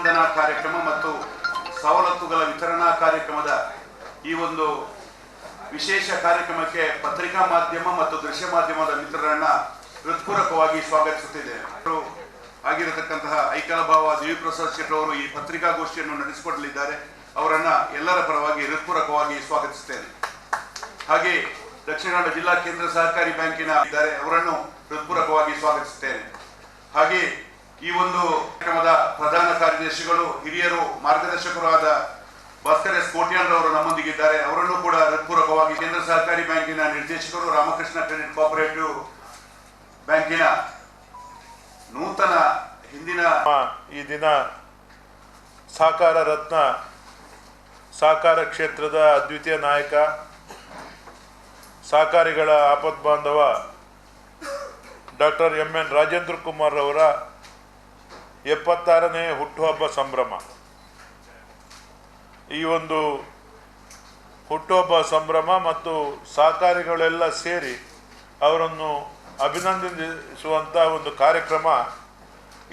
ಅಭಿನಂದನಾ ಕಾರ್ಯಕ್ರಮ ಮತ್ತು ಸವಲತ್ತುಗಳ ವಿತರಣಾ ಕಾರ್ಯಕ್ರಮದ ಈ ಒಂದು ವಿಶೇಷ ಕಾರ್ಯಕ್ರಮಕ್ಕೆ ಪತ್ರಿಕಾ ಮಾಧ್ಯಮ ಮತ್ತು ದೃಶ್ಯ ಮಾಧ್ಯಮದ ಮಿತ್ರರನ್ನ ಹೃತ್ಪೂರ್ವಕವಾಗಿ ಸ್ವಾಗತಿಸುತ್ತಿದ್ದೇನೆ. ಆಗಿರತಕ್ಕಂತಹ ಐಕಲಭಾವ ದೇವಿಪ್ರಸಾದ್ ಶೆಟ್ಟಿ ಅವರು ಈ ಪತ್ರಿಕಾಗೋಷ್ಠಿಯನ್ನು ನಡೆಸಿಕೊಡಲಿದ್ದಾರೆ. ಅವರನ್ನ ಎಲ್ಲರ ಪರವಾಗಿ ಹೃತ್ಪೂರ್ವಕವಾಗಿ ಸ್ವಾಗತಿಸುತ್ತೇನೆ. ಹಾಗೆ ದಕ್ಷಿಣ ಕನ್ನಡ ಜಿಲ್ಲಾ ಕೇಂದ್ರ ಸಹಕಾರಿ ಬ್ಯಾಂಕಿನ ಇದ್ದಾರೆ, ಅವರನ್ನು ಹೃತ್ಪೂರ್ವಕವಾಗಿ ಸ್ವಾಗತಿಸುತ್ತೇನೆ. ಹಾಗೆ ಈ ಒಂದು ಕಾರ್ಯಕ್ರಮದ ಪ್ರಧಾನ ಕಾರ್ಯದರ್ಶಿಗಳು ಹಿರಿಯರು ಮಾರ್ಗದರ್ಶಕರು ಆದ ಭಾಸ್ಕರ್ ಎಸ್ ಕೋಟ್ಯಾನ್ ಅವರು ನಮ್ಮೊಂದಿಗಿದ್ದಾರೆ. ಅವರನ್ನು ಕೂಡ ಹೃತ್ಪೂರ್ವಕವಾಗಿ ಕೇಂದ್ರ ಸಹಕಾರಿ ಬ್ಯಾಂಕಿನ ನಿರ್ದೇಶಕರು, ರಾಮಕೃಷ್ಣ ಕ್ರೆಡಿಟ್ ಕೋಆಪರೇಟಿವ್ ಬ್ಯಾಂಕಿನ ನೂತನ ಹಿಂದಿನ ಈ ದಿನ ಸಹಕಾರ ರತ್ನ ಸಹಕಾರ ಕ್ಷೇತ್ರದ ಅದ್ವಿತೀಯ ನಾಯಕ, ಸಹಕಾರಿಗಳ ಆಪತ್ ಬಾಂಧವ ಡಾಕ್ಟರ್ ಎಂ.ಎನ್. ರಾಜೇಂದ್ರ ಕುಮಾರ್ ಅವರ 76ನೇ ಹುಟ್ಟುಹಬ್ಬ ಸಂಭ್ರಮ. ಈ ಒಂದು ಹುಟ್ಟುಹಬ್ಬ ಸಂಭ್ರಮ ಮತ್ತು ಸಹಕಾರಿಗಳೆಲ್ಲ ಸೇರಿ ಅವರನ್ನು ಅಭಿನಂದಿಸುವಂಥ ಒಂದು ಕಾರ್ಯಕ್ರಮ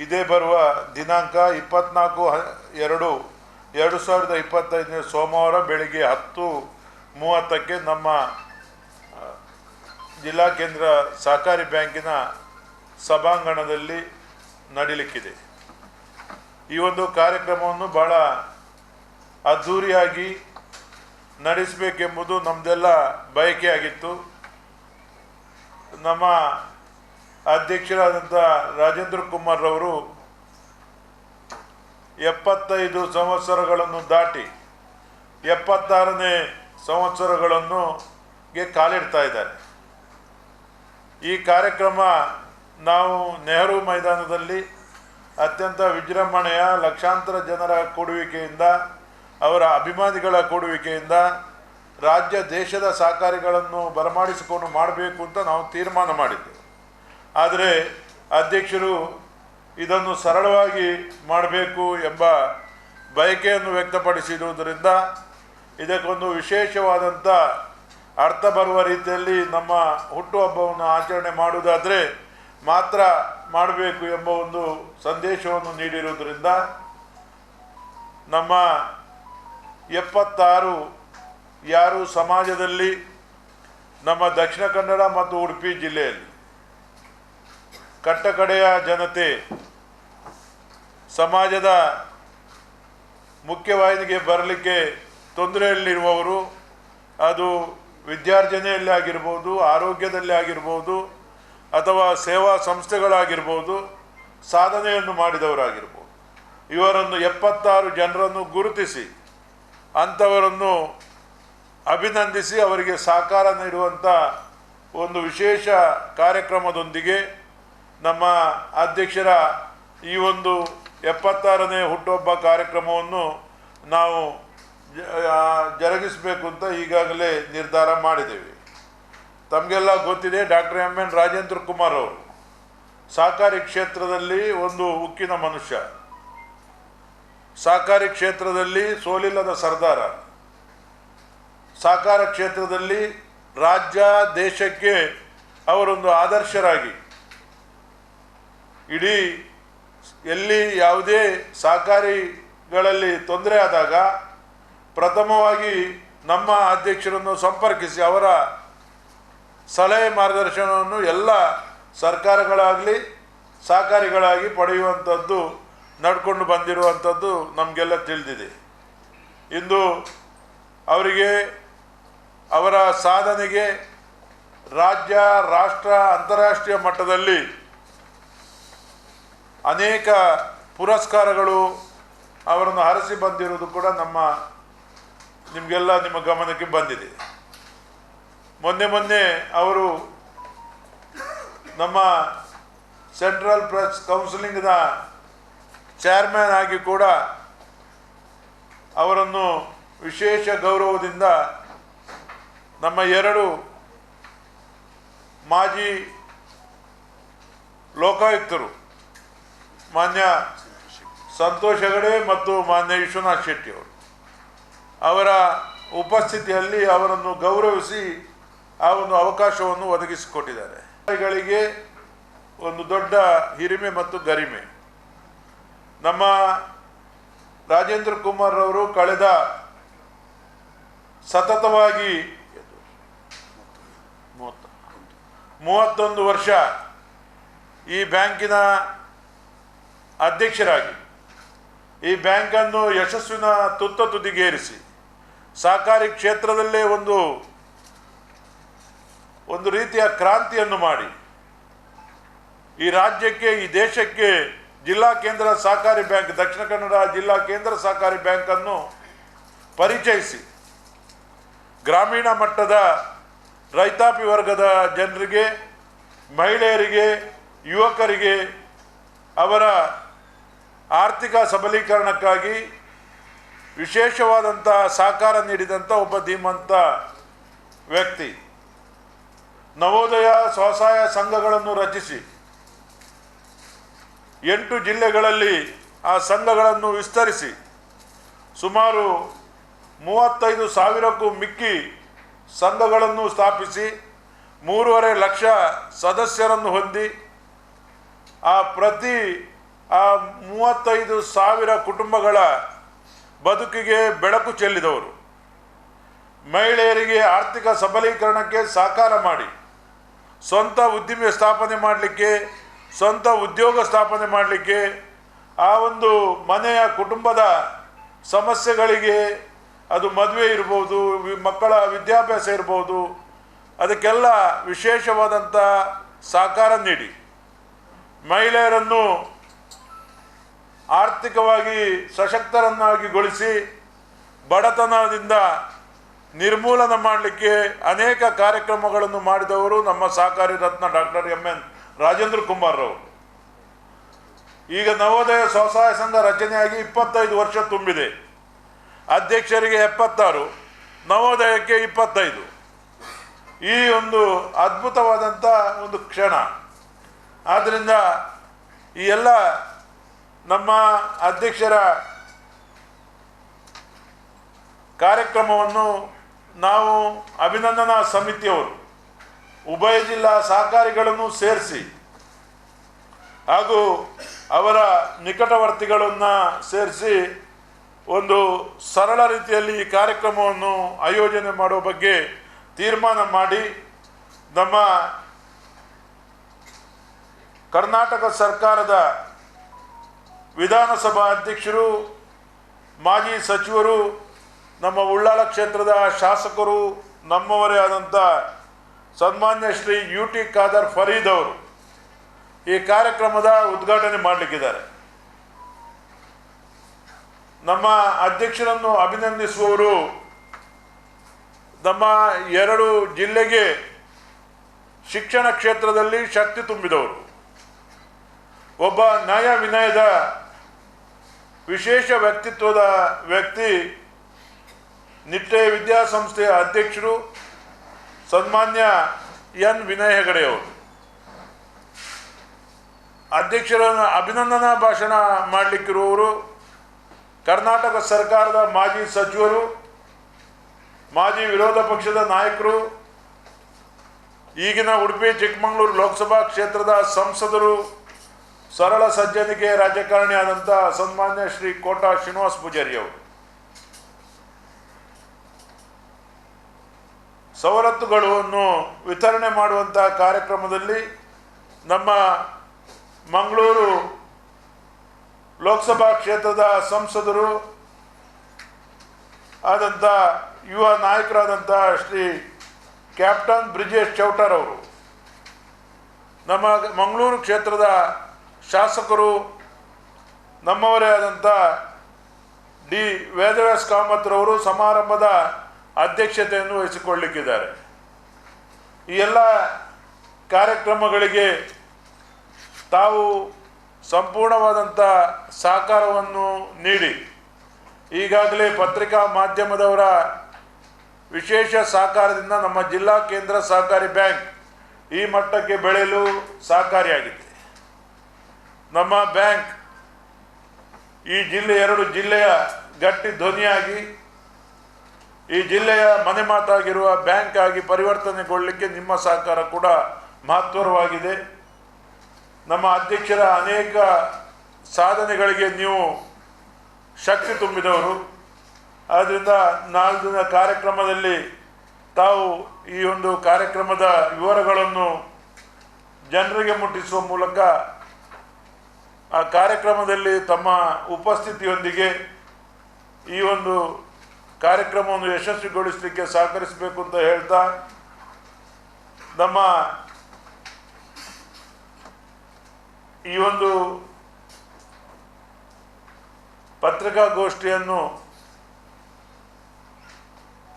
ಇದೇ ಬರುವ ದಿನಾಂಕ 24/2/2025 ಸೋಮವಾರ ಬೆಳಿಗ್ಗೆ 10:30ಕ್ಕೆ ನಮ್ಮ ಜಿಲ್ಲಾ ಕೇಂದ್ರ ಸಹಕಾರಿ ಬ್ಯಾಂಕಿನ ಸಭಾಂಗಣದಲ್ಲಿ ನಡೀಲಿಕ್ಕಿದೆ. ಈ ಒಂದು ಕಾರ್ಯಕ್ರಮವನ್ನು ಬಹಳ ಅದ್ಧೂರಿಯಾಗಿ ನಡೆಸಬೇಕೆಂಬುದು ನಮ್ಮದೆಲ್ಲ ಬಯಕೆಯಾಗಿತ್ತು. ನಮ್ಮ ಅಧ್ಯಕ್ಷರಾದಂಥ ರಾಜೇಂದ್ರ ಕುಮಾರ್ ಅವರು 75 ಸಂವತ್ಸರಗಳನ್ನು ದಾಟಿ 76ನೇ ಸಂವತ್ಸರಗಳನ್ನು ಕಾಲಿಡ್ತಾ ಇದ್ದಾರೆ. ಈ ಕಾರ್ಯಕ್ರಮ ನಾವು ನೆಹರು ಮೈದಾನದಲ್ಲಿ ಅತ್ಯಂತ ವಿಜೃಂಭಣೆಯ ಲಕ್ಷಾಂತರ ಜನರ ಕೂಡುವಿಕೆಯಿಂದ, ಅವರ ಅಭಿಮಾನಿಗಳ ಕೂಡುವಿಕೆಯಿಂದ ರಾಜ್ಯ ದೇಶದ ಸಹಕಾರಿಗಳನ್ನು ಬರಮಾಡಿಸಿಕೊಂಡು ಮಾಡಬೇಕು ಅಂತ ನಾವು ತೀರ್ಮಾನ ಮಾಡಿದ್ದೆವು. ಆದರೆ ಅಧ್ಯಕ್ಷರು ಇದನ್ನು ಸರಳವಾಗಿ ಮಾಡಬೇಕು ಎಂಬ ಬಯಕೆಯನ್ನು ವ್ಯಕ್ತಪಡಿಸಿರುವುದರಿಂದ ಇದಕ್ಕೊಂದು ವಿಶೇಷವಾದಂಥ ಅರ್ಥ ಬರುವ ರೀತಿಯಲ್ಲಿ ನಮ್ಮ ಹುಟ್ಟುಹಬ್ಬವನ್ನು ಆಚರಣೆ ಮಾಡುವುದಾದರೆ ಮಾತ್ರ ಮಾಡಬೇಕು ಎಂಬ ಒಂದು ಸಂದೇಶವನ್ನು ನೀಡಿರುವುದರಿಂದ ನಮ್ಮ 76 ಯಾರು ಸಮಾಜದಲ್ಲಿ ನಮ್ಮ ದಕ್ಷಿಣ ಕನ್ನಡ ಮತ್ತು ಉಡುಪಿ ಜಿಲ್ಲೆಯಲ್ಲಿ ಕಟ್ಟಕಡೆಯ ಜನತೆ ಸಮಾಜದ ಮುಖ್ಯವಾಹಿನಿಗೆ ಬರಲಿಕ್ಕೆ ತೊಂದರೆಯಲ್ಲಿರುವವರು, ಅದು ವಿದ್ಯಾರ್ಜನೆಯಲ್ಲಿ ಆಗಿರ್ಬೋದು, ಆರೋಗ್ಯದಲ್ಲಿ ಆಗಿರ್ಬೋದು, ಅಥವಾ ಸೇವಾ ಸಂಸ್ಥೆಗಳಾಗಿರ್ಬೋದು, ಸಾಧನೆಯನ್ನು ಮಾಡಿದವರಾಗಿರ್ಬೋದು, ಇವರನ್ನು 76 ಜನರನ್ನು ಗುರುತಿಸಿ ಅಂಥವರನ್ನು ಅಭಿನಂದಿಸಿ ಅವರಿಗೆ ಸಹಕಾರ ನೀಡುವಂಥ ಒಂದು ವಿಶೇಷ ಕಾರ್ಯಕ್ರಮದೊಂದಿಗೆ ನಮ್ಮ ಅಧ್ಯಕ್ಷರ ಈ ಒಂದು 76ನೇ ಹುಟ್ಟುಹಬ್ಬ ಕಾರ್ಯಕ್ರಮವನ್ನು ನಾವು ಜರುಗಿಸಬೇಕು ಅಂತ ಈಗಾಗಲೇ ನಿರ್ಧಾರ ಮಾಡಿದ್ದೇವೆ. ತಮಗೆಲ್ಲ ಗೊತ್ತಿದೆ, ಡಾಕ್ಟರ್ ಎಂ.ಎನ್. ರಾಜೇಂದ್ರ ಕುಮಾರ್ ಅವರು ಸಹಕಾರಿ ಕ್ಷೇತ್ರದಲ್ಲಿ ಒಂದು ಉಕ್ಕಿನ ಮನುಷ್ಯ, ಸಹಕಾರಿ ಕ್ಷೇತ್ರದಲ್ಲಿ ಸೋಲಿಲ್ಲದ ಸರ್ದಾರ, ಸಹಕಾರ ಕ್ಷೇತ್ರದಲ್ಲಿ ರಾಜ್ಯ ದೇಶಕ್ಕೆ ಅವರೊಂದು ಆದರ್ಶರಾಗಿ, ಇಡೀ ಎಲ್ಲಿ ಯಾವುದೇ ಸಹಕಾರಿಗಳಲ್ಲಿ ತೊಂದರೆ ಆದಾಗ ಪ್ರಥಮವಾಗಿ ನಮ್ಮ ಅಧ್ಯಕ್ಷರನ್ನು ಸಂಪರ್ಕಿಸಿ ಅವರ ಸಲಹೆ ಮಾರ್ಗದರ್ಶನವನ್ನು ಎಲ್ಲ ಸರ್ಕಾರಗಳಾಗಲಿ ಸಹಕಾರಿಗಳಾಗಿ ಪಡೆಯುವಂಥದ್ದು ನಡ್ಕೊಂಡು ಬಂದಿರುವಂಥದ್ದು ನಮಗೆಲ್ಲ ತಿಳಿದಿದೆ. ಇಂದು ಅವರಿಗೆ ಅವರ ಸಾಧನೆಗೆ ರಾಜ್ಯ, ರಾಷ್ಟ್ರ, ಅಂತಾರಾಷ್ಟ್ರೀಯ ಮಟ್ಟದಲ್ಲಿ ಅನೇಕ ಪುರಸ್ಕಾರಗಳು ಅವರನ್ನು ಹರಸಿ ಬಂದಿರುವುದು ಕೂಡ ನಿಮ್ಮ ಗಮನಕ್ಕೆ ಬಂದಿದೆ. ಮೊನ್ನೆ ಅವರು ನಮ್ಮ ಸೆಂಟ್ರಲ್ ಪ್ರೆಸ್ ಕೌನ್ಸಿಲಿಂಗ್ನ ಚೇರ್ಮನ್ ಆಗಿ ಕೂಡ ಅವರನ್ನು ವಿಶೇಷ ಗೌರವದಿಂದ ನಮ್ಮ 2 ಮಾಜಿ ಲೋಕಾಯುಕ್ತರು ಮಾನ್ಯ ಸಂತೋಷ್ ಹೆಗಡೆ ಮತ್ತು ಮಾನ್ಯ ವಿಶ್ವನಾಥ್ ಶೆಟ್ಟಿ ಅವರ ಉಪಸ್ಥಿತಿಯಲ್ಲಿ ಅವರನ್ನು ಗೌರವಿಸಿ ಆ ಒಂದು ಅವಕಾಶವನ್ನು ಒದಗಿಸಿಕೊಟ್ಟಿದ್ದಾರೆ. ಗಳಿಗೆ ಒಂದು ದೊಡ್ಡ ಹಿರಿಮೆ ಮತ್ತು ಗರಿಮೆ. ನಮ್ಮ ರಾಜೇಂದ್ರ ಕುಮಾರ್ ಅವರು ಕಳೆದ ಸತತವಾಗಿ 31 ವರ್ಷ ಈ ಬ್ಯಾಂಕಿನ ಅಧ್ಯಕ್ಷರಾಗಿ ಈ ಬ್ಯಾಂಕನ್ನು ಯಶಸ್ವಿನ ತುತ್ತ ತುದಿಗೇರಿಸಿ ಸಹಕಾರಿ ಕ್ಷೇತ್ರದಲ್ಲೇ ಒಂದು ರೀತಿಯ ಕ್ರಾಂತಿಯನ್ನು ಮಾಡಿ ಈ ರಾಜ್ಯಕ್ಕೆ, ಈ ದೇಶಕ್ಕೆ ಜಿಲ್ಲಾ ಕೇಂದ್ರ ಸಹಕಾರಿ ಬ್ಯಾಂಕ್, ದಕ್ಷಿಣ ಕನ್ನಡ ಜಿಲ್ಲಾ ಕೇಂದ್ರ ಸಹಕಾರಿ ಬ್ಯಾಂಕನ್ನು ಪರಿಚಯಿಸಿ ಗ್ರಾಮೀಣ ಮಟ್ಟದ ರೈತಾಪಿ ವರ್ಗದ ಜನರಿಗೆ, ಮಹಿಳೆಯರಿಗೆ, ಯುವಕರಿಗೆ ಅವರ ಆರ್ಥಿಕ ಸಬಲೀಕರಣಕ್ಕಾಗಿ ವಿಶೇಷವಾದಂಥ ಸಹಕಾರ ನೀಡಿದಂಥ ಒಬ್ಬ ಧೀಮಂತ ವ್ಯಕ್ತಿ. ನವೋದಯ ಸ್ವಸಹಾಯ ಸಂಘಗಳನ್ನು ರಚಿಸಿ 8 ಜಿಲ್ಲೆಗಳಲ್ಲಿ ಆ ಸಂಘಗಳನ್ನು ವಿಸ್ತರಿಸಿ ಸುಮಾರು 35,000ಕ್ಕೂ ಮಿಕ್ಕಿ ಸಂಘಗಳನ್ನು ಸ್ಥಾಪಿಸಿ 3.5 ಲಕ್ಷ ಸದಸ್ಯರನ್ನು ಹೊಂದಿ ಪ್ರತಿ 35,000 ಕುಟುಂಬಗಳ ಬದುಕಿಗೆ ಬೆಳಕು ಚೆಲ್ಲಿದವರು. ಮಹಿಳೆಯರಿಗೆ ಆರ್ಥಿಕ ಸಬಲೀಕರಣಕ್ಕೆ ಸಹಕಾರ ಮಾಡಿ ಸ್ವಂತ ಉದ್ದಿಮೆ ಸ್ಥಾಪನೆ ಮಾಡಲಿಕ್ಕೆ, ಸ್ವಂತ ಉದ್ಯೋಗ ಸ್ಥಾಪನೆ ಮಾಡಲಿಕ್ಕೆ, ಆ ಒಂದು ಮನೆಯ ಕುಟುಂಬದ ಸಮಸ್ಯೆಗಳಿಗೆ, ಅದು ಮದುವೆ ಇರ್ಬೋದು, ಮಕ್ಕಳ ವಿದ್ಯಾಭ್ಯಾಸ ಇರ್ಬೋದು, ಅದಕ್ಕೆಲ್ಲ ವಿಶೇಷವಾದಂಥ ಸಹಕಾರ ನೀಡಿ ಮಹಿಳೆಯರನ್ನು ಆರ್ಥಿಕವಾಗಿ ಸಶಕ್ತರನ್ನಾಗಿಗೊಳಿಸಿ ಬಡತನದಿಂದ ನಿರ್ಮೂಲನ ಮಾಡಲಿಕ್ಕೆ ಅನೇಕ ಕಾರ್ಯಕ್ರಮಗಳನ್ನು ಮಾಡಿದವರು ನಮ್ಮ ಸಹಕಾರಿ ರತ್ನ ಡಾಕ್ಟರ್ ಎಂ.ಎನ್. ರಾಜೇಂದ್ರ ಕುಮಾರ್ ಅವರು. ಈಗ ನವೋದಯ ಸ್ವಸಹಾಯ ಸಂಘ ರಚನೆಯಾಗಿ 25 ವರ್ಷ ತುಂಬಿದೆ. ಅಧ್ಯಕ್ಷರಿಗೆ 76, ನವೋದಯಕ್ಕೆ 25. ಈ ಒಂದು ಅದ್ಭುತವಾದಂಥ ಒಂದು ಕ್ಷಣ. ಆದ್ದರಿಂದ ಈ ಎಲ್ಲ ನಮ್ಮ ಅಧ್ಯಕ್ಷರ ಕಾರ್ಯಕ್ರಮವನ್ನು ನಾವು ಅಭಿನಂದನಾ ಸಮಿತಿಯವರು ಉಭಯ ಜಿಲ್ಲಾ ಸಹಕಾರಿಗಳನ್ನು ಸೇರಿಸಿ ಹಾಗೂ ಅವರ ನಿಕಟವರ್ತಿಗಳನ್ನು ಸೇರಿಸಿ ಒಂದು ಸರಳ ರೀತಿಯಲ್ಲಿ ಈ ಕಾರ್ಯಕ್ರಮವನ್ನು ಆಯೋಜನೆ ಮಾಡುವ ಬಗ್ಗೆ ತೀರ್ಮಾನ ಮಾಡಿ ನಮ್ಮ ಕರ್ನಾಟಕ ಸರ್ಕಾರದ ವಿಧಾನಸಭಾ ಅಧ್ಯಕ್ಷರು, ಮಾಜಿ ಸಚಿವರು, ನಮ್ಮ ಉಳ್ಳಾಲ ಕ್ಷೇತ್ರದ ಶಾಸಕರು, ನಮ್ಮವರೇ ಆದಂಥ ಸನ್ಮಾನ್ಯ ಶ್ರೀ UT ಖಾದರ್ ಫರೀದ್ ಅವರು ಈ ಕಾರ್ಯಕ್ರಮದ ಉದ್ಘಾಟನೆ ಮಾಡಲಿಕ್ಕಿದ್ದಾರೆ. ನಮ್ಮ ಅಧ್ಯಕ್ಷರನ್ನು ಅಭಿನಂದಿಸುವವರು ನಮ್ಮ 2 ಜಿಲ್ಲೆಗೆ ಶಿಕ್ಷಣ ಕ್ಷೇತ್ರದಲ್ಲಿ ಶಕ್ತಿ ತುಂಬಿದವರು, ಒಬ್ಬ ನ್ಯಾಯ ವಿನಯದ ವಿಶೇಷ ವ್ಯಕ್ತಿತ್ವದ ವ್ಯಕ್ತಿ, ನಿಟ್ಟೆ ವಿದ್ಯಾಸಂಸ್ಥೆಯ ಅಧ್ಯಕ್ಷರು ಸನ್ಮಾನ್ಯ ಎನ್ ವಿನಯ್ ಹೆಗಡೆಯವರು. ಅಧ್ಯಕ್ಷರನ್ನು ಅಭಿನಂದನಾ ಭಾಷಣ ಮಾಡಲಿಕ್ಕಿರುವವರು ಕರ್ನಾಟಕ ಸರ್ಕಾರದ ಮಾಜಿ ಸಚಿವರು, ಮಾಜಿ ವಿರೋಧ ಪಕ್ಷದ ನಾಯಕರು, ಈಗಿನ ಉಡುಪಿ ಚಿಕ್ಕಮಗಳೂರು ಲೋಕಸಭಾ ಕ್ಷೇತ್ರದ ಸಂಸದರು, ಸರಳ ಸಜ್ಜನಿಕೆ ರಾಜಕಾರಣಿ ಆದಂಥ ಸನ್ಮಾನ್ಯ ಶ್ರೀ ಕೋಟಾ ಶ್ರೀನಿವಾಸ ಪೂಜಾರಿ ಅವರು. ಸವಲತ್ತುಗಳನ್ನು ವಿತರಣೆ ಮಾಡುವಂಥ ಕಾರ್ಯಕ್ರಮದಲ್ಲಿ ನಮ್ಮ ಮಂಗಳೂರು ಲೋಕಸಭಾ ಕ್ಷೇತ್ರದ ಸಂಸದರು ಆದಂಥ ಯುವ ನಾಯಕರಾದಂಥ ಶ್ರೀ ಕ್ಯಾಪ್ಟನ್ ಬ್ರಿಜೇಶ್ ಚೌಟರ್ ಅವರು, ನಮ್ಮ ಮಂಗಳೂರು ಕ್ಷೇತ್ರದ ಶಾಸಕರು, ನಮ್ಮವರೇ ಆದಂಥ ಡಿ ವೇದವ್ಯಾಸ್ ಕಾಮತ್ರವರು ಸಮಾರಂಭದ ಅಧ್ಯಕ್ಷತೆಯನ್ನು ವಹಿಸಿಕೊಳ್ಳಲಿಕ್ಕಿದ್ದಾರೆ. ಈ ಎಲ್ಲ ಕಾರ್ಯಕ್ರಮಗಳಿಗೆ ತಾವು ಸಂಪೂರ್ಣವಾದಂಥ ಸಹಕಾರವನ್ನು ನೀಡಿ ಈಗಾಗಲೇ ಪತ್ರಿಕಾ ಮಾಧ್ಯಮದವರ ವಿಶೇಷ ಸಹಕಾರದಿಂದ ನಮ್ಮ ಜಿಲ್ಲಾ ಕೇಂದ್ರ ಸಹಕಾರಿ ಬ್ಯಾಂಕ್ ಈ ಮಟ್ಟಕ್ಕೆ ಬೆಳೆಯಲು ಸಹಕಾರಿಯಾಗಿದೆ. ನಮ್ಮ ಬ್ಯಾಂಕ್ ಈ 2 ಜಿಲ್ಲೆಯ ಗಟ್ಟಿ ಧ್ವನಿಯಾಗಿ ಈ ಜಿಲ್ಲೆಯ ಮನೆ ಮಾತಾಗಿರುವ ಬ್ಯಾಂಕ್ ಆಗಿ ಪರಿವರ್ತನೆಗೊಳ್ಳಲಿಕ್ಕೆ ನಿಮ್ಮ ಸಹಕಾರ ಕೂಡ ಮಹತ್ವವಾಗಿದೆ. ನಮ್ಮ ಅಧ್ಯಕ್ಷರ ಅನೇಕ ಸಾಧನೆಗಳಿಗೆ ನೀವು ಶಕ್ತಿ ತುಂಬಿದವರು. ಆದ್ದರಿಂದ ನಾಲ್ಕು ದಿನ ಕಾರ್ಯಕ್ರಮದಲ್ಲಿ ತಾವು ಈ ಒಂದು ಕಾರ್ಯಕ್ರಮದ ವಿವರಗಳನ್ನು ಜನರಿಗೆ ಮುಟ್ಟಿಸುವ ಮೂಲಕ ಆ ಕಾರ್ಯಕ್ರಮದಲ್ಲಿ ತಮ್ಮ ಉಪಸ್ಥಿತಿಯೊಂದಿಗೆ ಈ ಒಂದು ಕಾರ್ಯಕ್ರಮವನ್ನು ಯಶಸ್ವಿಗೊಳಿಸಲಿಕ್ಕೆ ಸಹಕರಿಸಬೇಕು ಅಂತ ಹೇಳ್ತಾ, ನಮ್ಮ ಈ ಒಂದು ಪತ್ರಿಕಾಗೋಷ್ಠಿಯನ್ನು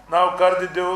ನಾವು ಕರೆದಿದ್ದೆವು.